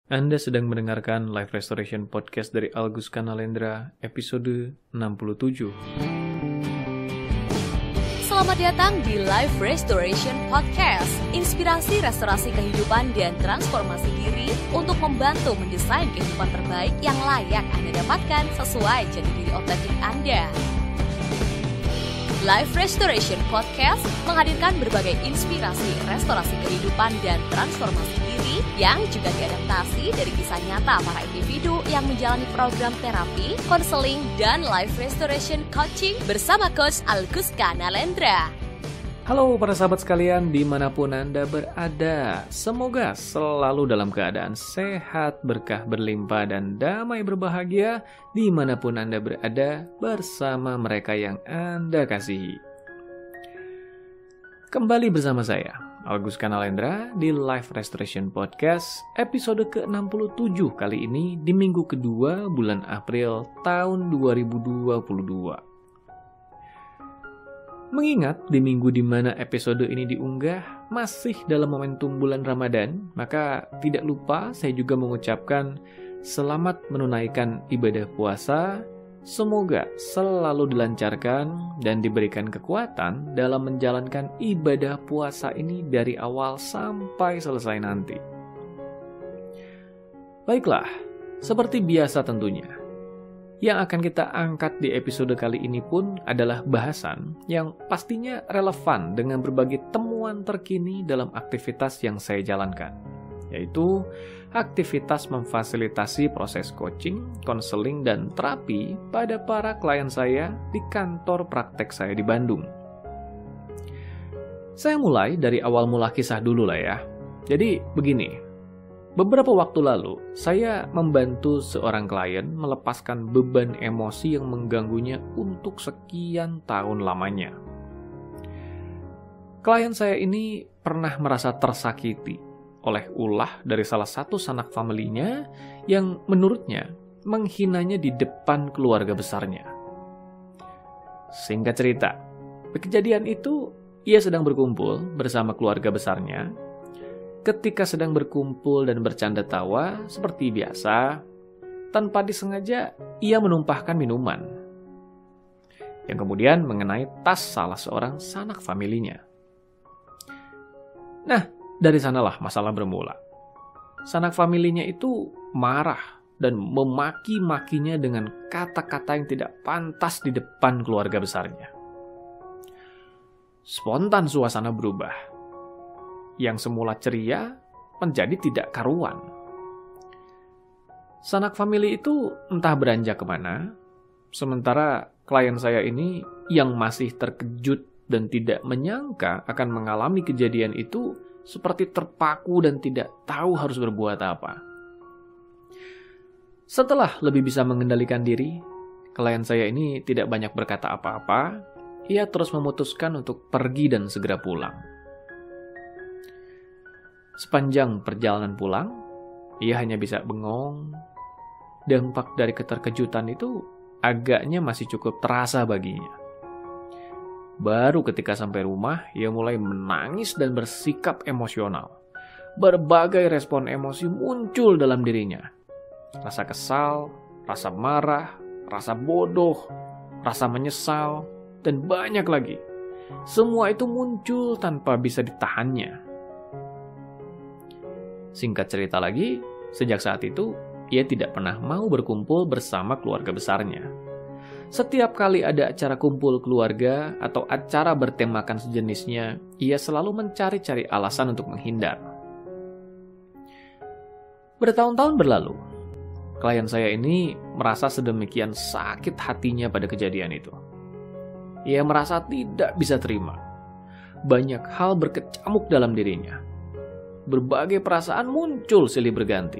Anda sedang mendengarkan Live Restoration Podcast dari Algus Kanalendra, episode 67. Selamat datang di Live Restoration Podcast, inspirasi restorasi kehidupan dan transformasi diri untuk membantu mendesain kehidupan terbaik yang layak Anda dapatkan sesuai jati diri otentik Anda. Live Restoration Podcast menghadirkan berbagai inspirasi restorasi kehidupan dan transformasi diri yang juga diadaptasi dari kisah nyata para individu yang menjalani program terapi, konseling, dan live restoration coaching bersama Coach Algus Kanalendra. Halo para sahabat sekalian dimanapun Anda berada. Semoga selalu dalam keadaan sehat, berkah berlimpah, dan damai berbahagia dimanapun Anda berada bersama mereka yang Anda kasihi. Kembali bersama saya, Algus Kanalendra, di Live Restoration Podcast, episode ke-67 kali ini di minggu kedua bulan April tahun 2022. Mengingat di minggu di mana episode ini diunggah masih dalam momentum bulan Ramadan, maka tidak lupa saya juga mengucapkan selamat menunaikan ibadah puasa. Semoga selalu dilancarkan dan diberikan kekuatan dalam menjalankan ibadah puasa ini dari awal sampai selesai nanti. Baiklah, seperti biasa tentunya. Yang akan kita angkat di episode kali ini pun adalah bahasan yang pastinya relevan dengan berbagai temuan terkini dalam aktivitas yang saya jalankan, yaitu aktivitas memfasilitasi proses coaching, konseling, dan terapi pada para klien saya di kantor praktek saya di Bandung. Saya mulai dari awal mula kisah dulu lah ya. Jadi begini. Beberapa waktu lalu, saya membantu seorang klien melepaskan beban emosi yang mengganggunya untuk sekian tahun lamanya. Klien saya ini pernah merasa tersakiti oleh ulah dari salah satu sanak familinya yang menurutnya menghinanya di depan keluarga besarnya. Singkat cerita, kejadian itu ia sedang berkumpul bersama keluarga besarnya. Ketika sedang berkumpul dan bercanda tawa seperti biasa, tanpa disengaja ia menumpahkan minuman yang kemudian mengenai tas salah seorang sanak familinya. Nah, dari sanalah masalah bermula. Sanak familinya itu marah dan memaki-makinya dengan kata-kata yang tidak pantas di depan keluarga besarnya. Spontan suasana berubah. Yang semula ceria menjadi tidak karuan. Sanak famili itu entah beranjak kemana, sementara klien saya ini yang masih terkejut dan tidak menyangka akan mengalami kejadian itu seperti terpaku dan tidak tahu harus berbuat apa. Setelah lebih bisa mengendalikan diri, klien saya ini tidak banyak berkata apa-apa, ia terus memutuskan untuk pergi dan segera pulang. Sepanjang perjalanan pulang, ia hanya bisa bengong. Dampak dari keterkejutan itu agaknya masih cukup terasa baginya. Baru ketika sampai rumah, ia mulai menangis dan bersikap emosional. Berbagai respon emosi muncul dalam dirinya. Rasa kesal, rasa marah, rasa bodoh, rasa menyesal, dan banyak lagi. Semua itu muncul tanpa bisa ditahannya. Singkat cerita lagi, sejak saat itu, ia tidak pernah mau berkumpul bersama keluarga besarnya. Setiap kali ada acara kumpul keluarga atau acara bertemakan sejenisnya, ia selalu mencari-cari alasan untuk menghindar. Bertahun-tahun berlalu, klien saya ini merasa sedemikian sakit hatinya pada kejadian itu. Ia merasa tidak bisa terima. Banyak hal berkecamuk dalam dirinya. Berbagai perasaan muncul silih berganti.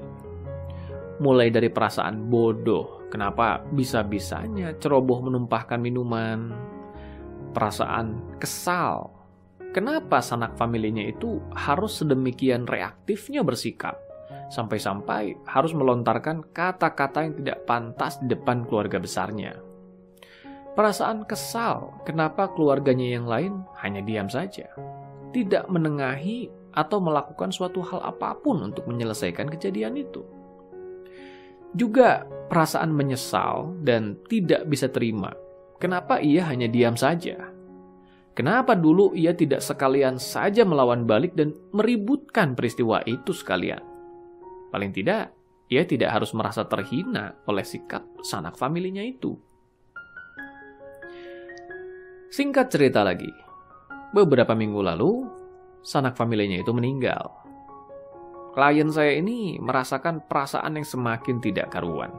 Mulai dari perasaan bodoh, kenapa bisa-bisanya ceroboh menumpahkan minuman. Perasaan kesal, kenapa sanak familinya itu harus sedemikian reaktifnya bersikap, sampai-sampai harus melontarkan kata-kata yang tidak pantas di depan keluarga besarnya. Perasaan kesal, kenapa keluarganya yang lain hanya diam saja, tidak menengahi atau melakukan suatu hal apapun untuk menyelesaikan kejadian itu. Juga perasaan menyesal dan tidak bisa terima. Kenapa ia hanya diam saja? Kenapa dulu ia tidak sekalian saja melawan balik dan meributkan peristiwa itu sekalian? Paling tidak, ia tidak harus merasa terhina oleh sikap sanak familinya itu. Singkat cerita lagi, beberapa minggu lalu, sanak familinya itu meninggal. Klien saya ini merasakan perasaan yang semakin tidak karuan.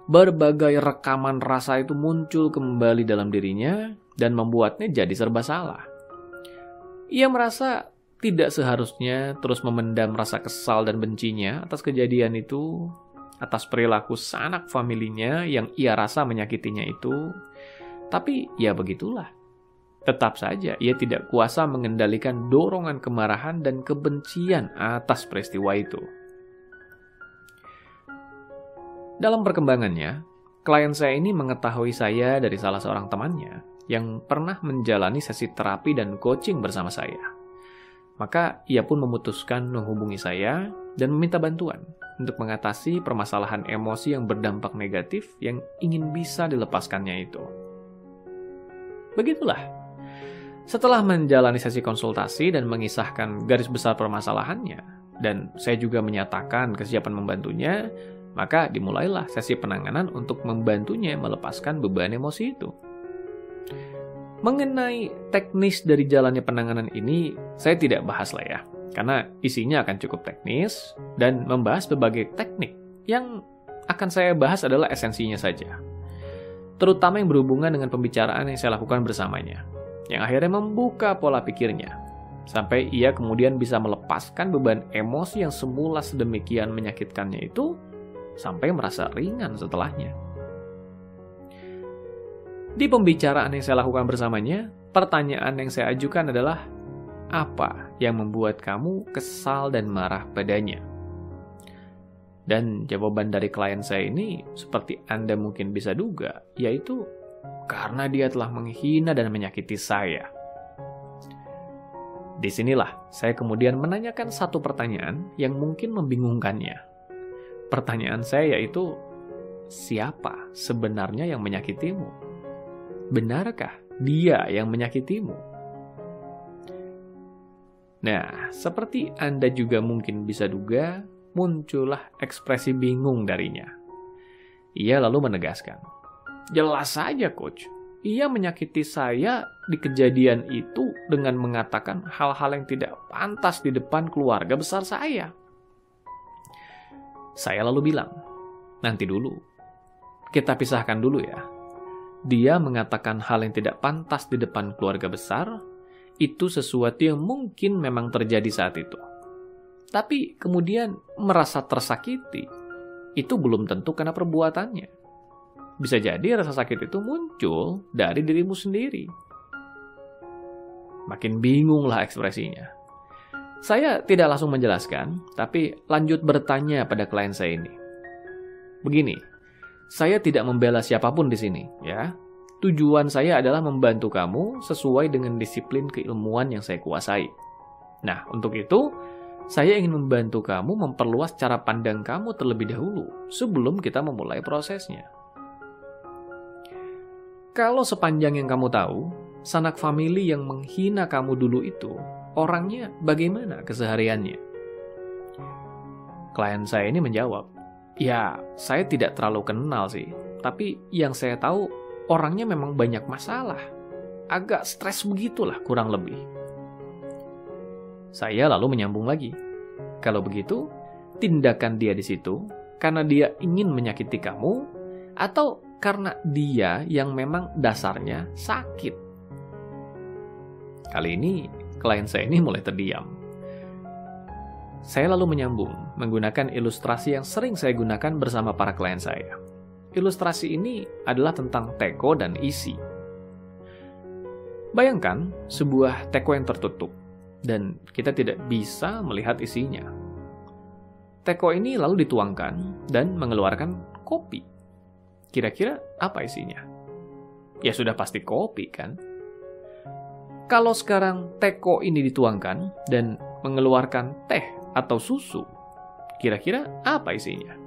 Berbagai rekaman rasa itu muncul kembali dalam dirinya dan membuatnya jadi serba salah. Ia merasa tidak seharusnya terus memendam rasa kesal dan bencinya atas kejadian itu, atas perilaku sanak familinya yang ia rasa menyakitinya itu. Tapi ya begitulah. Tetap saja ia tidak kuasa mengendalikan dorongan kemarahan dan kebencian atas peristiwa itu. Dalam perkembangannya, klien saya ini mengetahui saya dari salah seorang temannya yang pernah menjalani sesi terapi dan coaching bersama saya. Maka ia pun memutuskan menghubungi saya dan meminta bantuan untuk mengatasi permasalahan emosi yang berdampak negatif yang ingin bisa dilepaskannya itu. Begitulah. Setelah menjalani sesi konsultasi dan mengisahkan garis besar permasalahannya, dan saya juga menyatakan kesiapan membantunya, maka dimulailah sesi penanganan untuk membantunya melepaskan beban emosi itu. Mengenai teknis dari jalannya penanganan ini, saya tidak bahas lah ya, karena isinya akan cukup teknis dan membahas berbagai teknik. Yang akan saya bahas adalah esensinya saja, terutama yang berhubungan dengan pembicaraan yang saya lakukan bersamanya, yang akhirnya membuka pola pikirnya, sampai ia kemudian bisa melepaskan beban emosi yang semula sedemikian menyakitkannya itu, sampai merasa ringan setelahnya. Di pembicaraan yang saya lakukan bersamanya, pertanyaan yang saya ajukan adalah, apa yang membuat kamu kesal dan marah padanya? Dan jawaban dari klien saya ini, seperti Anda mungkin bisa duga, yaitu, karena dia telah menghina dan menyakiti saya. Disinilah saya kemudian menanyakan satu pertanyaan yang mungkin membingungkannya. Pertanyaan saya yaitu, siapa sebenarnya yang menyakitimu? Benarkah dia yang menyakitimu? Nah, seperti Anda juga mungkin bisa duga, muncullah ekspresi bingung darinya. Ia lalu menegaskan, jelas saja coach, ia menyakiti saya di kejadian itu dengan mengatakan hal-hal yang tidak pantas di depan keluarga besar saya. Saya lalu bilang, nanti dulu, kita pisahkan dulu ya. Dia mengatakan hal yang tidak pantas di depan keluarga besar, itu sesuatu yang mungkin memang terjadi saat itu. Tapi kemudian merasa tersakiti, itu belum tentu karena perbuatannya. Bisa jadi rasa sakit itu muncul dari dirimu sendiri. Makin bingunglah ekspresinya. Saya tidak langsung menjelaskan, tapi lanjut bertanya pada klien saya ini. Begini, saya tidak membela siapapun di sini, ya. Tujuan saya adalah membantu kamu sesuai dengan disiplin keilmuan yang saya kuasai. Nah, untuk itu, saya ingin membantu kamu memperluas cara pandang kamu terlebih dahulu sebelum kita memulai prosesnya. Kalau sepanjang yang kamu tahu, sanak famili yang menghina kamu dulu itu, orangnya bagaimana kesehariannya? Klien saya ini menjawab, ya, saya tidak terlalu kenal sih, tapi yang saya tahu orangnya memang banyak masalah. Agak stres begitulah kurang lebih. Saya lalu menyambung lagi. Kalau begitu, tindakan dia di situ karena dia ingin menyakiti kamu atau karena dia yang memang dasarnya sakit? Kali ini, klien saya ini mulai terdiam. Saya lalu menyambung menggunakan ilustrasi yang sering saya gunakan bersama para klien saya. Ilustrasi ini adalah tentang teko dan isi. Bayangkan sebuah teko yang tertutup dan kita tidak bisa melihat isinya. Teko ini lalu dituangkan dan mengeluarkan kopi. Kira-kira apa isinya? Ya sudah pasti kopi kan? Kalau sekarang teko ini dituangkan dan mengeluarkan teh atau susu, kira-kira apa isinya?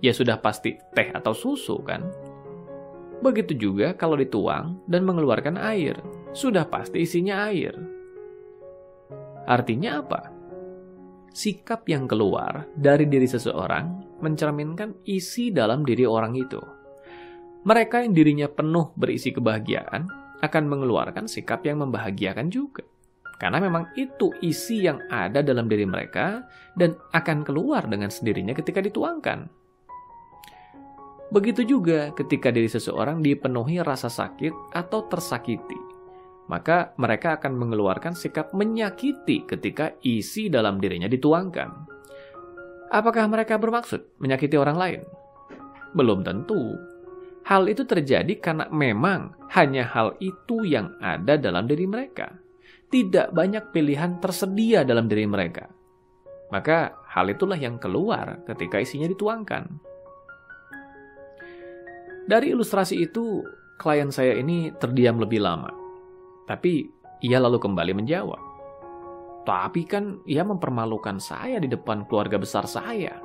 ya sudah pasti teh atau susu kan? Begitu juga kalau dituang dan mengeluarkan air, sudah pasti isinya air. Artinya apa? Sikap yang keluar dari diri seseorang mencerminkan isi dalam diri orang itu. Mereka yang dirinya penuh berisi kebahagiaan akan mengeluarkan sikap yang membahagiakan juga. Karena memang itu isi yang ada dalam diri mereka dan akan keluar dengan sendirinya ketika dituangkan. Begitu juga ketika diri seseorang dipenuhi rasa sakit atau tersakiti, maka mereka akan mengeluarkan sikap menyakiti ketika isi dalam dirinya dituangkan. Apakah mereka bermaksud menyakiti orang lain? Belum tentu. Hal itu terjadi karena memang hanya hal itu yang ada dalam diri mereka. Tidak banyak pilihan tersedia dalam diri mereka. Maka hal itulah yang keluar ketika isinya dituangkan. Dari ilustrasi itu, klien saya ini terdiam lebih lama. Tapi ia lalu kembali menjawab. Tapi kan ia mempermalukan saya di depan keluarga besar saya.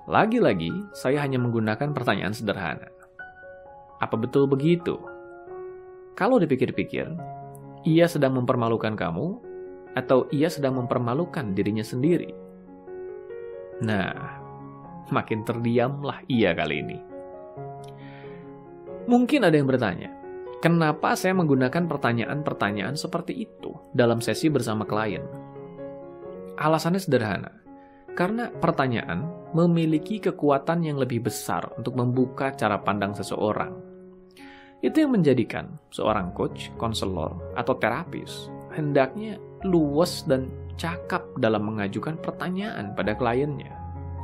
Lagi-lagi, saya hanya menggunakan pertanyaan sederhana. Apa betul begitu? Kalau dipikir-pikir, ia sedang mempermalukan kamu, atau ia sedang mempermalukan dirinya sendiri? Nah, makin terdiamlah ia kali ini. Mungkin ada yang bertanya, kenapa saya menggunakan pertanyaan-pertanyaan seperti itu dalam sesi bersama klien? Alasannya sederhana, karena pertanyaan memiliki kekuatan yang lebih besar untuk membuka cara pandang seseorang. Itu yang menjadikan seorang coach, konselor, atau terapis hendaknya luwes dan cakap dalam mengajukan pertanyaan pada kliennya,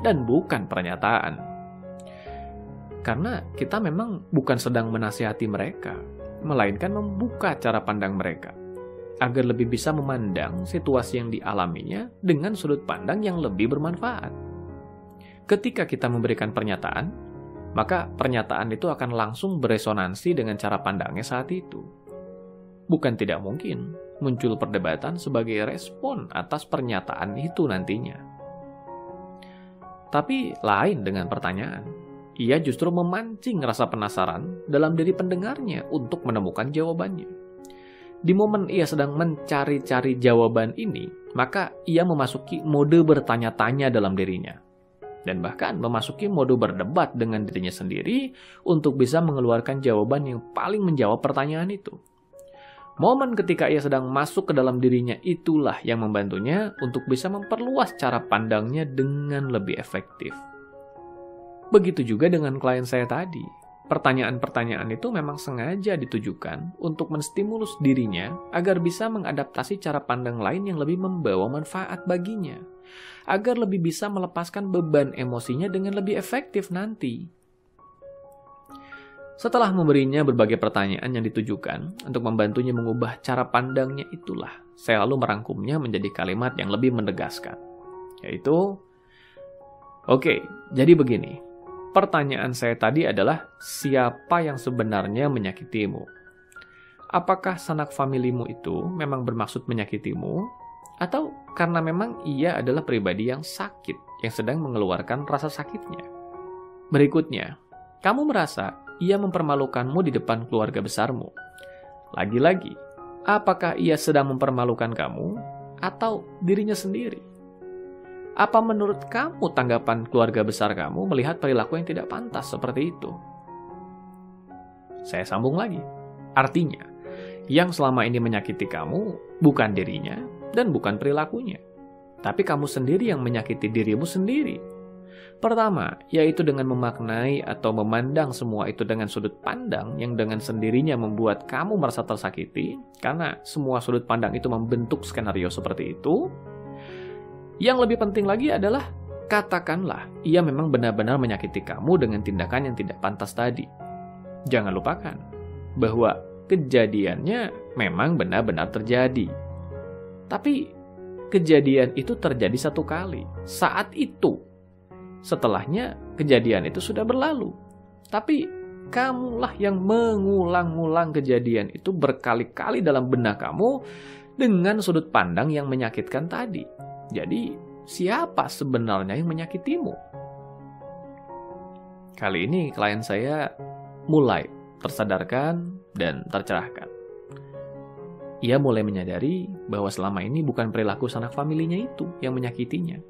dan bukan pernyataan. Karena kita memang bukan sedang menasihati mereka, melainkan membuka cara pandang mereka, agar lebih bisa memandang situasi yang dialaminya dengan sudut pandang yang lebih bermanfaat. Ketika kita memberikan pernyataan, maka pernyataan itu akan langsung beresonansi dengan cara pandangnya saat itu. Bukan tidak mungkin muncul perdebatan sebagai respon atas pernyataan itu nantinya. Tapi lain dengan pertanyaan. Ia justru memancing rasa penasaran dalam diri pendengarnya untuk menemukan jawabannya. Di momen ia sedang mencari-cari jawaban ini, maka ia memasuki mode bertanya-tanya dalam dirinya. Dan bahkan memasuki mode berdebat dengan dirinya sendiri untuk bisa mengeluarkan jawaban yang paling menjawab pertanyaan itu. Momen ketika ia sedang masuk ke dalam dirinya itulah yang membantunya untuk bisa memperluas cara pandangnya dengan lebih efektif. Begitu juga dengan klien saya tadi. Pertanyaan-pertanyaan itu memang sengaja ditujukan untuk menstimulus dirinya agar bisa mengadaptasi cara pandang lain yang lebih membawa manfaat baginya, agar lebih bisa melepaskan beban emosinya dengan lebih efektif nanti. Setelah memberinya berbagai pertanyaan yang ditujukan untuk membantunya mengubah cara pandangnya itulah, saya lalu merangkumnya menjadi kalimat yang lebih menegaskan, yaitu, oke, jadi begini. Pertanyaan saya tadi adalah, siapa yang sebenarnya menyakitimu? Apakah sanak familimu itu memang bermaksud menyakitimu? Atau karena memang ia adalah pribadi yang sakit, yang sedang mengeluarkan rasa sakitnya? Berikutnya, kamu merasa ia mempermalukanmu di depan keluarga besarmu. Lagi-lagi, apakah ia sedang mempermalukan kamu atau dirinya sendiri? Apa menurut kamu tanggapan keluarga besar kamu melihat perilaku yang tidak pantas seperti itu? Saya sambung lagi. Artinya, yang selama ini menyakiti kamu bukan dirinya dan bukan perilakunya, tapi kamu sendiri yang menyakiti dirimu sendiri. Pertama, yaitu dengan memaknai atau memandang semua itu dengan sudut pandang yang dengan sendirinya membuat kamu merasa tersakiti, karena semua sudut pandang itu membentuk skenario seperti itu. Yang lebih penting lagi adalah, katakanlah ia memang benar-benar menyakiti kamu dengan tindakan yang tidak pantas tadi. Jangan lupakan bahwa kejadiannya memang benar-benar terjadi. Tapi kejadian itu terjadi satu kali, saat itu. Setelahnya kejadian itu sudah berlalu. Tapi kamulah yang mengulang-ulang kejadian itu berkali-kali dalam benak kamu dengan sudut pandang yang menyakitkan tadi. Jadi, siapa sebenarnya yang menyakitimu? Kali ini klien saya mulai tersadarkan dan tercerahkan. Ia mulai menyadari bahwa selama ini bukan perilaku sanak familinya itu yang menyakitinya,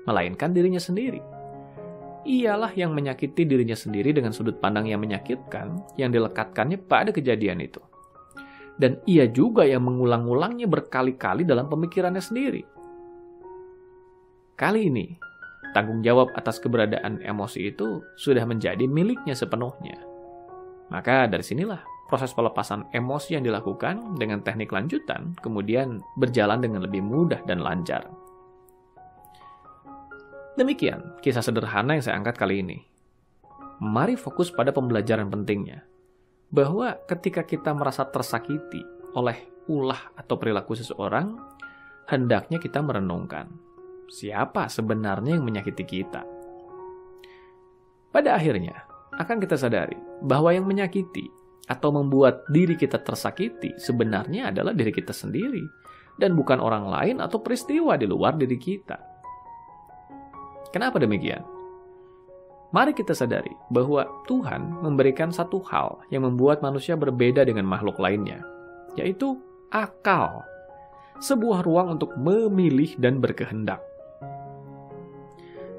melainkan dirinya sendiri. Ialah yang menyakiti dirinya sendiri dengan sudut pandang yang menyakitkan yang dilekatkannya pada kejadian itu. Dan ia juga yang mengulang-ulangnya berkali-kali dalam pemikirannya sendiri. Kali ini, tanggung jawab atas keberadaan emosi itu sudah menjadi miliknya sepenuhnya. Maka dari sinilah proses pelepasan emosi yang dilakukan dengan teknik lanjutan kemudian berjalan dengan lebih mudah dan lancar. Demikian kisah sederhana yang saya angkat kali ini. Mari fokus pada pembelajaran pentingnya, bahwa ketika kita merasa tersakiti oleh ulah atau perilaku seseorang, hendaknya kita merenungkan, siapa sebenarnya yang menyakiti kita? Pada akhirnya, akan kita sadari bahwa yang menyakiti atau membuat diri kita tersakiti sebenarnya adalah diri kita sendiri, dan bukan orang lain atau peristiwa di luar diri kita. Kenapa demikian? Mari kita sadari bahwa Tuhan memberikan satu hal yang membuat manusia berbeda dengan makhluk lainnya, yaitu akal, sebuah ruang untuk memilih dan berkehendak.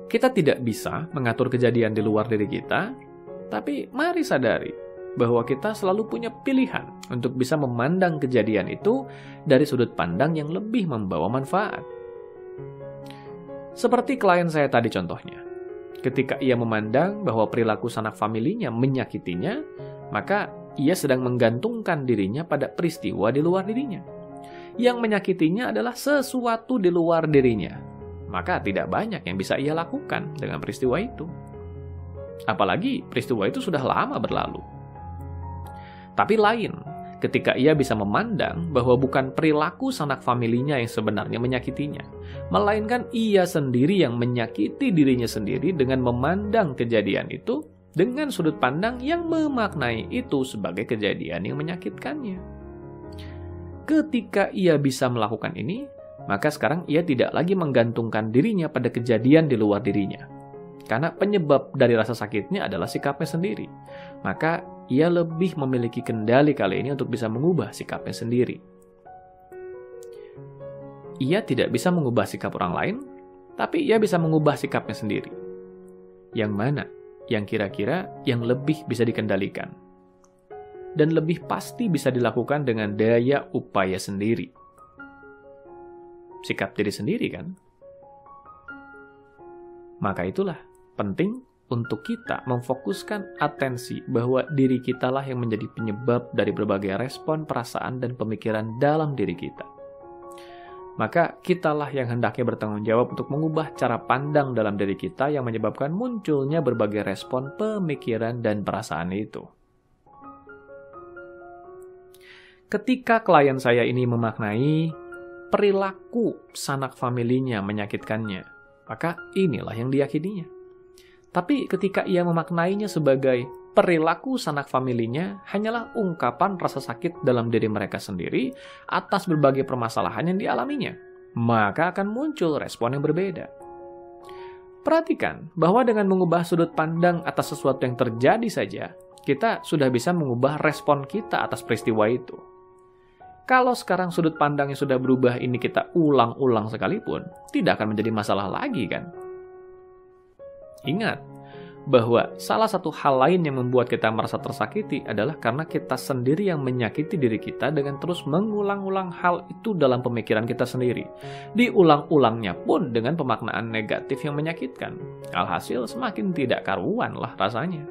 Kita tidak bisa mengatur kejadian di luar diri kita, tapi mari sadari bahwa kita selalu punya pilihan untuk bisa memandang kejadian itu dari sudut pandang yang lebih membawa manfaat. Seperti klien saya tadi contohnya. Ketika ia memandang bahwa perilaku sanak familinya menyakitinya, maka ia sedang menggantungkan dirinya pada peristiwa di luar dirinya. Yang menyakitinya adalah sesuatu di luar dirinya. Maka tidak banyak yang bisa ia lakukan dengan peristiwa itu. Apalagi peristiwa itu sudah lama berlalu. Tapi lain, ketika ia bisa memandang bahwa bukan perilaku sanak familinya yang sebenarnya menyakitinya, melainkan ia sendiri yang menyakiti dirinya sendiri dengan memandang kejadian itu dengan sudut pandang yang memaknai itu sebagai kejadian yang menyakitkannya. Ketika ia bisa melakukan ini, maka sekarang ia tidak lagi menggantungkan dirinya pada kejadian di luar dirinya. Karena penyebab dari rasa sakitnya adalah sikapnya sendiri. Maka ia lebih memiliki kendali kali ini untuk bisa mengubah sikapnya sendiri. Ia tidak bisa mengubah sikap orang lain, tapi ia bisa mengubah sikapnya sendiri. Yang mana? Yang kira-kira yang lebih bisa dikendalikan. Dan lebih pasti bisa dilakukan dengan daya upaya sendiri. Sikap diri sendiri kan? Maka itulah penting untuk kita memfokuskan atensi bahwa diri kitalah yang menjadi penyebab dari berbagai respon, perasaan, dan pemikiran dalam diri kita. Maka kitalah yang hendaknya bertanggung jawab untuk mengubah cara pandang dalam diri kita yang menyebabkan munculnya berbagai respon, pemikiran, dan perasaan itu. Ketika klien saya ini memaknai perilaku sanak familinya menyakitkannya, maka inilah yang diyakininya. Tapi ketika ia memaknainya sebagai perilaku sanak familinya hanyalah ungkapan rasa sakit dalam diri mereka sendiri atas berbagai permasalahan yang dialaminya, maka akan muncul respon yang berbeda. Perhatikan bahwa dengan mengubah sudut pandang atas sesuatu yang terjadi saja, kita sudah bisa mengubah respon kita atas peristiwa itu. Kalau sekarang sudut pandang yang sudah berubah ini kita ulang-ulang sekalipun, tidak akan menjadi masalah lagi kan? Ingat bahwa salah satu hal lain yang membuat kita merasa tersakiti adalah karena kita sendiri yang menyakiti diri kita dengan terus mengulang-ulang hal itu dalam pemikiran kita sendiri. Diulang-ulangnya pun dengan pemaknaan negatif yang menyakitkan. Alhasil semakin tidak karuan lah rasanya.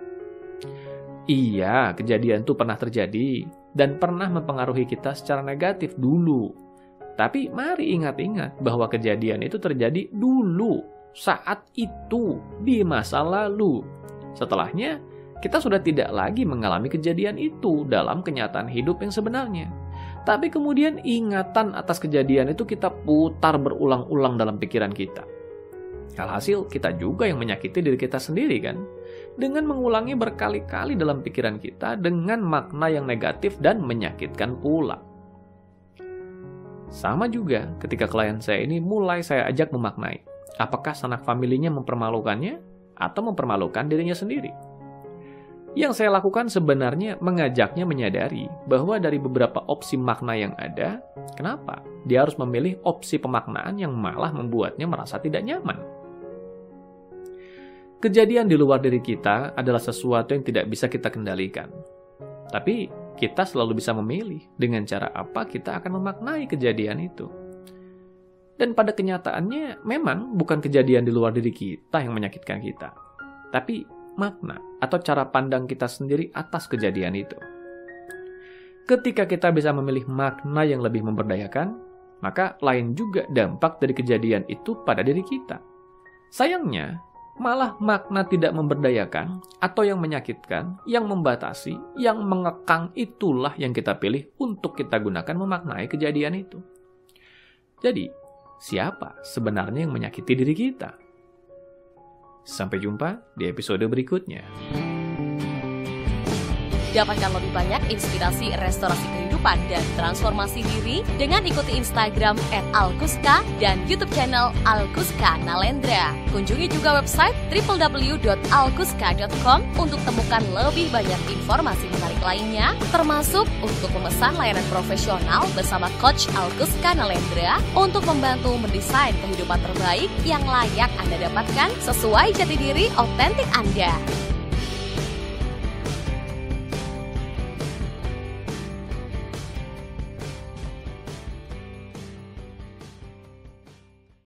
Iya, kejadian itu pernah terjadi dan pernah mempengaruhi kita secara negatif dulu. Tapi mari ingat-ingat bahwa kejadian itu terjadi dulu. Saat itu, di masa lalu. Setelahnya, kita sudah tidak lagi mengalami kejadian itu dalam kenyataan hidup yang sebenarnya. Tapi kemudian ingatan atas kejadian itu kita putar berulang-ulang dalam pikiran kita. Alhasil, kita juga yang menyakiti diri kita sendiri kan? Dengan mengulangi berkali-kali dalam pikiran kita dengan makna yang negatif dan menyakitkan pula. Sama juga ketika klien saya ini mulai saya ajak memaknai. Apakah sanak familinya mempermalukannya atau mempermalukan dirinya sendiri? Yang saya lakukan sebenarnya mengajaknya menyadari bahwa dari beberapa opsi makna yang ada, kenapa dia harus memilih opsi pemaknaan yang malah membuatnya merasa tidak nyaman? Kejadian di luar diri kita adalah sesuatu yang tidak bisa kita kendalikan. Tapi kita selalu bisa memilih dengan cara apa kita akan memaknai kejadian itu. Dan pada kenyataannya memang bukan kejadian di luar diri kita yang menyakitkan kita, tapi makna atau cara pandang kita sendiri atas kejadian itu. Ketika kita bisa memilih makna yang lebih memberdayakan, maka lain juga dampak dari kejadian itu pada diri kita. Sayangnya, malah makna tidak memberdayakan atau yang menyakitkan, yang membatasi, yang mengekang itulah yang kita pilih untuk kita gunakan memaknai kejadian itu. Jadi, siapa sebenarnya yang menyakiti diri kita? Sampai jumpa di episode berikutnya. Dapatkan lebih banyak inspirasi restorasi kehidupan dan transformasi diri dengan ikuti Instagram @alkuska dan YouTube channel Alkuska Nalendra. Kunjungi juga website www.alkuska.com untuk temukan lebih banyak informasi menarik lainnya, termasuk untuk memesan layanan profesional bersama Coach Alkuska Nalendra untuk membantu mendesain kehidupan terbaik yang layak Anda dapatkan sesuai jati diri otentik Anda.